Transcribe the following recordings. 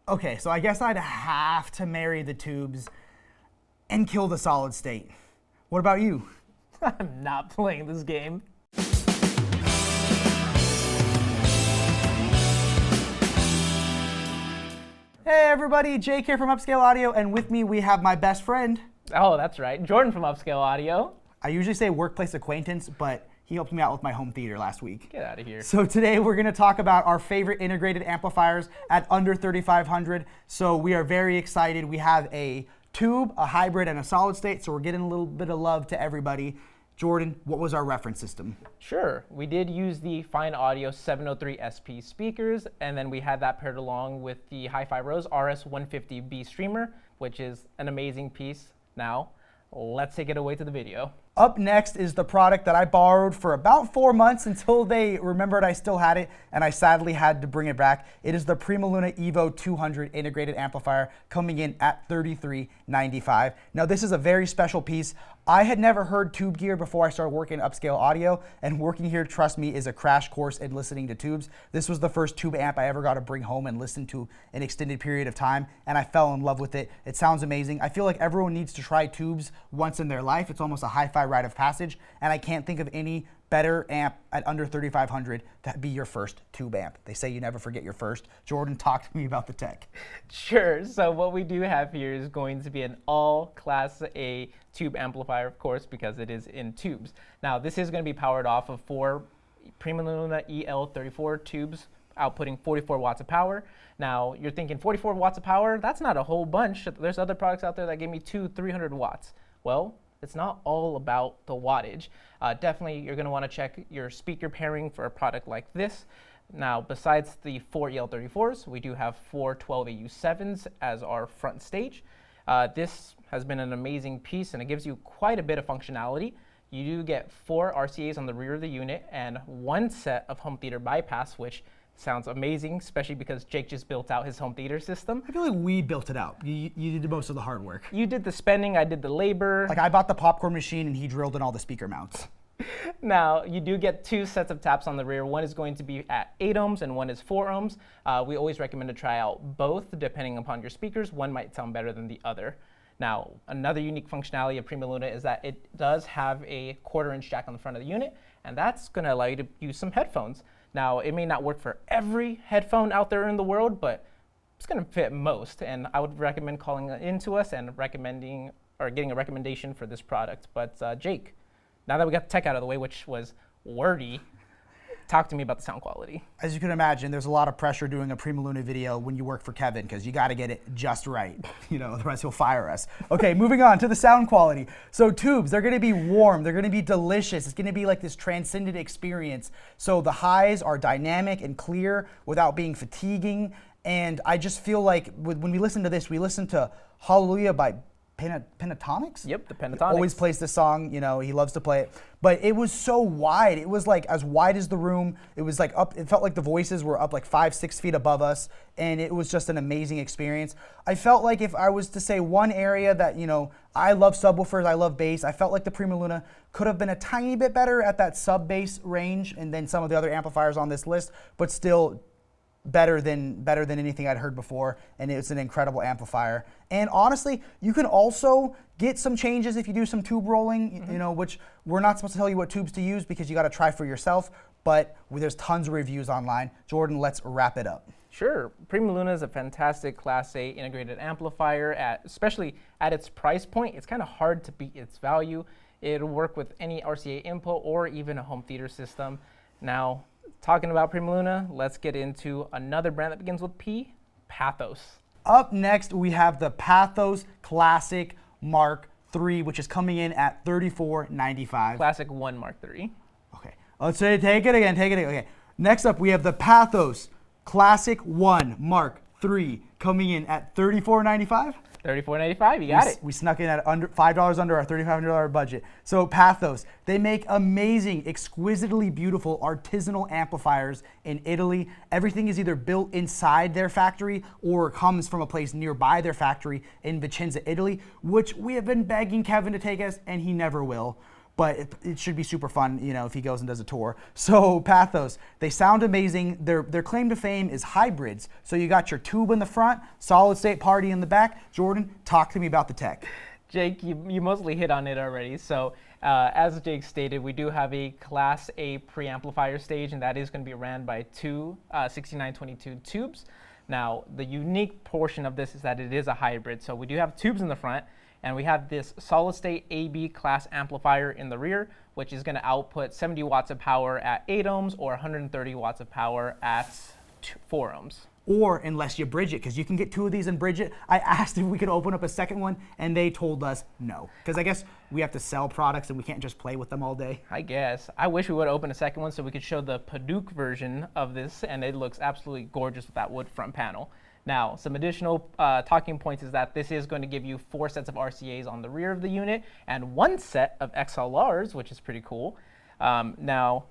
Okay, so I guess I'd have to marry the tubes and kill the solid state. What about you? I'm not playing this game. Hey everybody, Jake here from Upscale Audio, and with me we have my best friend. Oh, that's right, Jordan from Upscale Audio. I usually say workplace acquaintance, but he helped me out with my home theater last week. Get out of here. So today we're going to talk about our favorite integrated amplifiers at under 3,500. So we are very excited. We have a tube, a hybrid, and a solid state, so we're getting a little bit of love to everybody. Jordan, what was our reference system? Sure, we did use the Fine Audio 703 SP speakers, and then we had that paired along with the Hi-Fi Rose RS150B streamer, which is an amazing piece. Now, let's take it away to the video. Up next is the product that I borrowed for about 4 months until they remembered I still had it, and I sadly had to bring it back. It is the Primaluna EVO 200 integrated amplifier, coming in at $33.95. Now this is a very special piece. I had never heard tube gear before I started working in Upscale Audio, and working here, trust me, is a crash course in listening to tubes. This was the first tube amp I ever got to bring home and listen to an extended period of time, and I fell in love with it. It sounds amazing. I feel like everyone needs to try tubes once in their life. It's almost a hi-fi rite of passage, and I can't think of any better amp at under 3,500 to be your first tube amp. They say you never forget your first. Jordan, talk to me about the tech. Sure, so what we do have here is going to be an all Class A tube amplifier, of course, because it is in tubes. Now, this is going to be powered off of 4 Primaluna EL34 tubes, outputting 44 watts of power. Now, you're thinking 44 watts of power? That's not a whole bunch. There's other products out there that give me 300 watts. Well, it's not all about the wattage. Definitely, you're going to want to check your speaker pairing for a product like this. Now, besides the 4 EL34s, we do have 4 12AU7s as our front stage. This has been an amazing piece, and it gives you quite a bit of functionality. You do get 4 RCAs on the rear of the unit and 1 set of home theater bypass, which sounds amazing, especially because Jake just built out his home theater system. I feel like we built it out. You did most of the hard work. You did the spending, I did the labor. Like I bought the popcorn machine and he drilled in all the speaker mounts. Now, you do get 2 sets of taps on the rear. One is going to be at 8 ohms and one is 4 ohms. We always recommend to try out both depending upon your speakers. One might sound better than the other. Now, another unique functionality of Primaluna is that it does have a 1/4-inch jack on the front of the unit, and that's going to allow you to use some headphones. Now, it may not work for every headphone out there in the world, but it's going to fit most, and I would recommend calling into us and recommending or getting a recommendation for this product. But Jake, now that we got the tech out of the way, which was wordy, talk to me about the sound quality. As you can imagine, there's a lot of pressure doing a Primaluna video when you work for Kevin, because you got to get it just right, otherwise he'll fire us. Okay, moving on to the sound quality. So tubes, they're going to be warm, they're going to be delicious. It's going to be like this transcendent experience. So the highs are dynamic and clear without being fatiguing, and I just feel like when we listen to this, we listen to Hallelujah by Pentatonics? Yep, the Pentatonics. He always plays this song, he loves to play it. But it was so wide. It was like as wide as the room. It was like up, it felt like the voices were up like 5-6 feet above us, and it was just an amazing experience. I felt like if I was to say one area that, I love subwoofers, I love bass, I felt like the Primaluna could have been a tiny bit better at that sub-bass range and then some of the other amplifiers on this list, but still better than anything I'd heard before, and it's an incredible amplifier. And honestly, you can also get some changes if you do some tube rolling, which we're not supposed to tell you what tubes to use because you got to try for yourself, but there's tons of reviews online. Jordan, let's wrap it up. Sure. Primaluna is a fantastic Class A integrated amplifier, especially at its price point. It's kind of hard to beat its value. It'll work with any RCA input or even a home theater system. Now, talking about Primaluna, let's get into another brand that begins with P, Pathos. Up next, we have the Pathos Classic Mark III, which is coming in at $34.95. Classic 1 Mark III. Okay, let's say take it again. Okay, next up we have the Pathos Classic 1 Mark III, coming in at $34.95. $34.95, you got it. We snuck in at under $5 under our $3,500 budget. So Pathos, they make amazing, exquisitely beautiful artisanal amplifiers in Italy. Everything is either built inside their factory or comes from a place nearby their factory in Vicenza, Italy, which we have been begging Kevin to take us, and he never will. but it should be super fun, you know, if he goes and does a tour. So Pathos, they sound amazing. Their claim to fame is hybrids. So you got your tube in the front, solid state party in the back. Jordan, talk to me about the tech. Jake, you mostly hit on it already. So as Jake stated, we do have a Class A preamplifier stage, and that is going to be ran by two 6922 tubes. Now, the unique portion of this is that it is a hybrid. So we do have tubes in the front, and we have this solid-state AB class amplifier in the rear, which is going to output 70 watts of power at 8 ohms or 130 watts of power at 4 ohms. Or unless you bridge it, because you can get two of these and bridge it. I asked if we could open up a second one, and they told us no. Because I guess we have to sell products, and we can't just play with them all day. I guess. I wish we would open a second one so we could show the Paduke version of this, and it looks absolutely gorgeous with that wood front panel. Now, some additional talking points is that this is going to give you 4 sets of RCAs on the rear of the unit and 1 set of XLRs, which is pretty cool. Now,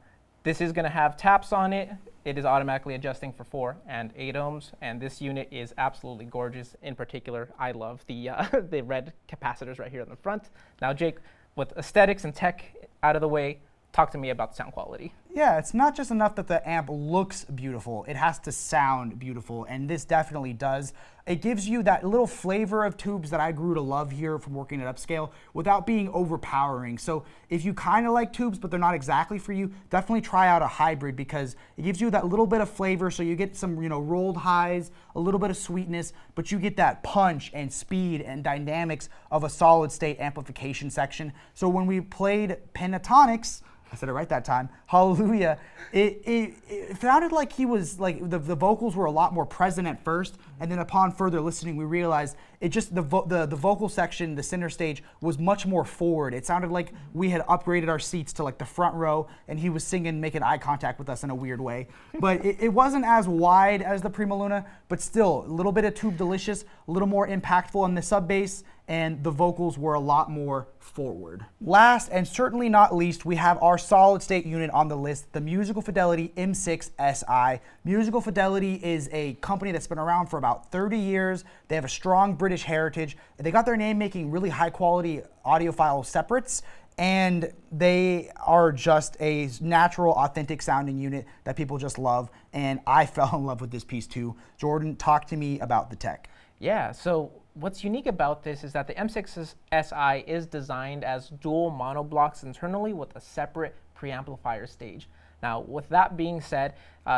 this is going to have taps on it. It is automatically adjusting for 4 and 8 ohms, and this unit is absolutely gorgeous. In particular, I love the the red capacitors right here in the front. Now, Jake, with aesthetics and tech out of the way, talk to me about the sound quality. Yeah, it's not just enough that the amp looks beautiful, it has to sound beautiful, and this definitely does. It gives you that little flavor of tubes that I grew to love here from working at Upscale without being overpowering. So if you kind of like tubes, but they're not exactly for you, definitely try out a hybrid because it gives you that little bit of flavor, so you get some, you know, rolled highs, a little bit of sweetness, but you get that punch and speed and dynamics of a solid state amplification section. So when we played Pentatonics, I said it right that time, Hallelujah, it sounded like he was, like the vocals were a lot more present at first, and then upon further listening, we realized it just, the vocal section, the center stage, was much more forward. It sounded like we had upgraded our seats to like the front row, and he was singing, making eye contact with us in a weird way. But it wasn't as wide as the Primaluna, but still, a little bit of tube delicious, a little more impactful on the sub bass, and the vocals were a lot more forward. Last and certainly not least, we have our solid state unit on the list, the Musical Fidelity M6 SI. Musical Fidelity is a company that's been around for about 30 years. They have a strong British heritage. They got their name making really high quality audiophile separates, and they are just a natural, authentic sounding unit that people just love, and I fell in love with this piece too. Jordan, talk to me about the tech. Yeah, so what's unique about this is that the M6 SI is designed as dual monoblocks internally with a separate preamplifier stage. Now, with that being said,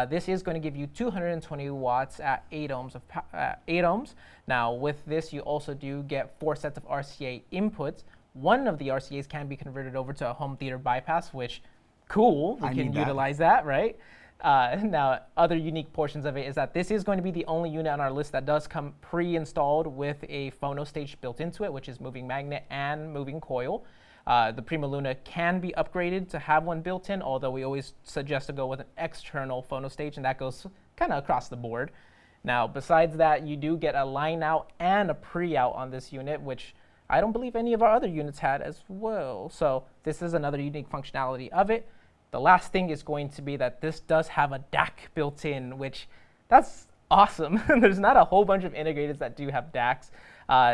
this is going to give you 220 watts at 8 ohms. Now, with this, you also do get 4 sets of RCA inputs. One of the RCAs can be converted over to a home theater bypass, which, cool, we can utilize that, right? Now, other unique portions of it is that this is going to be the only unit on our list that does come pre-installed with a phono stage built into it, which is moving magnet and moving coil. The Primaluna can be upgraded to have one built in, although we always suggest to go with an external phono stage, and that goes kind of across the board. Now, besides that, you do get a line out and a pre-out on this unit, which I don't believe any of our other units had as well. So this is another unique functionality of it. The last thing is going to be that this does have a DAC built in, which that's awesome. There's not a whole bunch of integrators that do have DACs.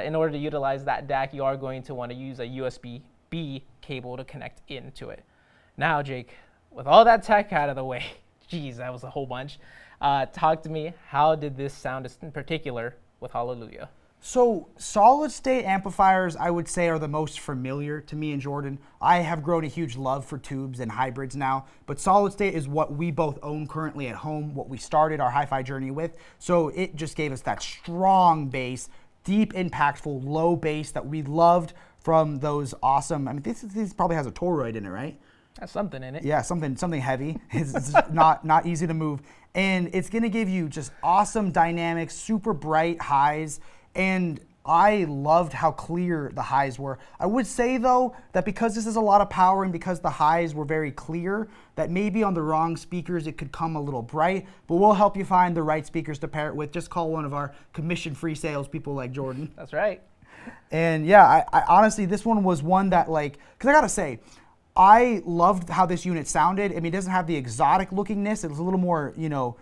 In order to utilize that DAC, you are going to want to use a USB-B cable to connect into it. Now, Jake, with all that tech out of the way, geez, that was a whole bunch. Talk to me, how did this sound in particular with Hallelujah? So solid state amplifiers, I would say, are the most familiar to me and Jordan. I have grown a huge love for tubes and hybrids now, but solid state is what we both own currently at home, what we started our hi-fi journey with. So it just gave us that strong bass, deep, impactful, low bass that we loved from those awesome, I mean, this probably has a toroid in it, right? Has something in it. Yeah, something heavy. It's not easy to move. And it's gonna give you just awesome dynamics, super bright highs, and I loved how clear the highs were. I would say though, that because this is a lot of power and because the highs were very clear, that maybe on the wrong speakers it could come a little bright, but we'll help you find the right speakers to pair it with. Just call one of our commission-free salespeople like Jordan. That's right. And yeah, I honestly, this one was one that, like, because I gotta say, I loved how this unit sounded. I mean, it doesn't have the exotic lookingness. It was a little more, you know,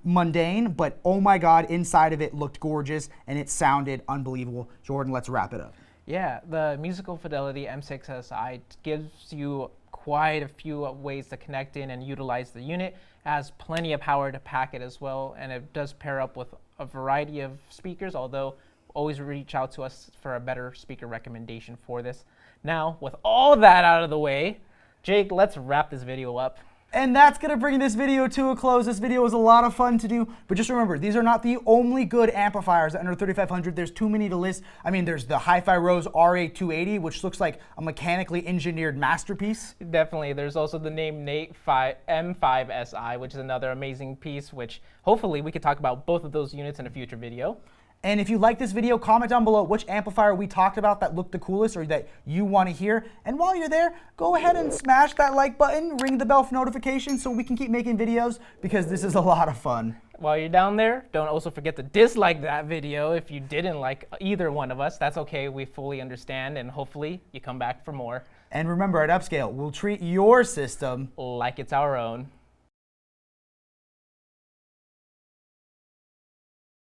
mundane, but oh my God, inside of it looked gorgeous and it sounded unbelievable. Jordan, let's wrap it up. Yeah, the musical Fidelity M6SI gives you quite a few ways to connect in and utilize the unit. It has plenty of power to pack it as well, and it does pair up with a variety of speakers, although always reach out to us for a better speaker recommendation for this. Now, with all that out of the way, Jake, let's wrap this video up. And that's going to bring this video to a close. This video was a lot of fun to do, but just remember, these are not the only good amplifiers under 3500. There's too many to list. I mean, there's the Hi-Fi Rose RA280, which looks like a mechanically engineered masterpiece. Definitely. There's also the name M5SI, which is another amazing piece, which hopefully we could talk about both of those units in a future video. And if you like this video, comment down below which amplifier we talked about that looked the coolest or that you want to hear. And while you're there, go ahead and smash that like button, ring the bell for notifications so we can keep making videos, because this is a lot of fun. While you're down there, don't also forget to dislike that video if you didn't like either one of us. That's okay, we fully understand, and hopefully you come back for more. And remember, at Upscale, we'll treat your system like it's our own.